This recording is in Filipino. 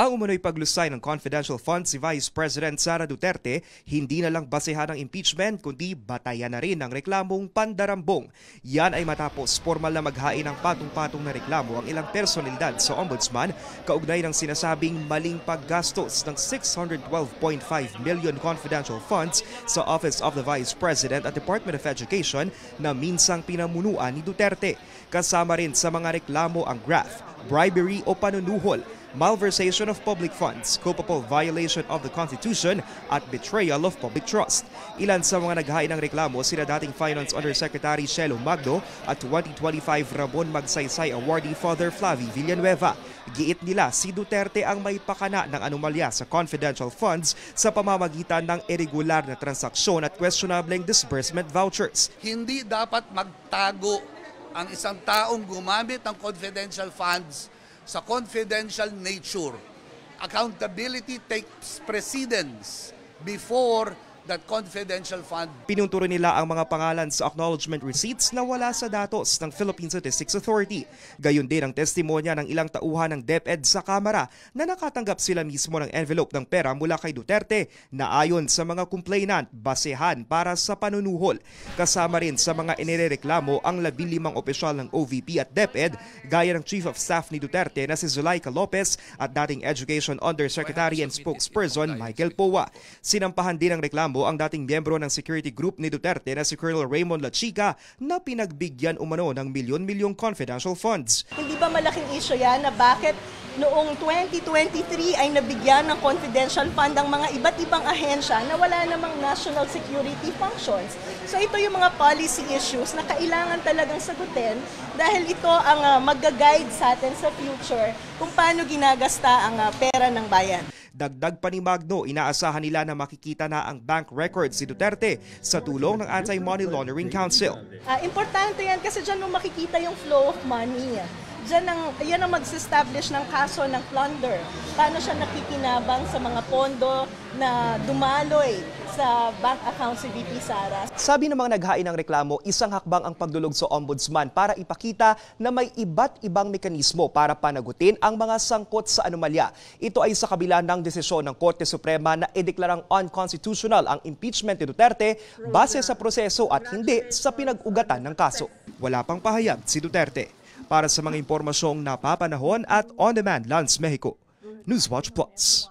Ang umano'y paglusay ng confidential funds si Vice President Sara Duterte hindi na lang basehan ng impeachment kundi batayan na rin ng reklamong pandarambong. Yan ay matapos formal na maghain ng patong-patong na reklamo ang ilang personalidad sa Ombudsman kaugnay ng sinasabing maling paggastos ng 612.5 million confidential funds sa Office of the Vice President at Department of Education na minsang pinamunuan ni Duterte. Kasama rin sa mga reklamo ang graft, bribery o panunuhol, malversation of public funds, culpable violation of the Constitution at betrayal of public trust. Ilan sa mga naghain ng reklamo sila dating Finance Undersecretary Shelo Magno at 2025 Ramon Magsaysay awardee Father Flavie Villanueva. Giit nila si Duterte ang may pakana ng anomalya sa confidential funds sa pamamagitan ng irregular na transaksyon at questionableng disbursement vouchers. Hindi dapat magtago ang isang taong gumamit ng confidential funds sa confidential nature. Accountability takes precedence before that confidential fund. Pinunturo nila ang mga pangalan sa acknowledgement receipts na wala sa datos ng Philippine Statistics Authority. Gayon din ang testimonya ng ilang tauhan ng DepEd sa Kamara na nakatanggap sila mismo ng envelope ng pera mula kay Duterte na ayon sa mga complainant basehan para sa panunuhol. Kasama rin sa mga inireklamo ang 15 opisyal ng OVP at DepEd gaya ng Chief of Staff ni Duterte na si Zulaika Lopez at dating Education Undersecretary and Spokesperson Michael Poa. Sinampahan din ang reklamo ang dating miyembro ng security group ni Duterte na si Colonel Raymond Lachica na pinagbigyan umano ng milyon-milyong confidential funds. Hindi ba malaking issue yan na bakit noong 2023 ay nabigyan ng confidential fund ang mga iba't ibang ahensya na wala namang national security functions? So ito yung mga policy issues na kailangan talagang sagutin dahil ito ang mag-guide sa atin sa future kung paano ginagasta ang pera ng bayan. Dagdag pa ni Magno, inaasahan nila na makikita na ang bank records si Duterte sa tulong ng Anti-Money Laundering Council. Importante yan kasi dyan mo makikita yung flow of money. Yan ang mag-establish ng kaso ng plunder. Paano siya nakikinabang sa mga pondo na dumaloy sa bank account si VP Sara. Sabi ng mga naghain ng reklamo, isang hakbang ang pagdulog sa Ombudsman para ipakita na may iba't ibang mekanismo para panagutin ang mga sangkot sa anomalya. Ito ay sa kabila ng desisyon ng Korte Suprema na ideklarang unconstitutional ang impeachment ni Duterte base sa proseso at hindi sa pinag-ugatan ng kaso. Wala pang pahayag si Duterte. Para sa mga impormasyong napapanahon at on-demand, Lance Mexico, Newswatch Plus.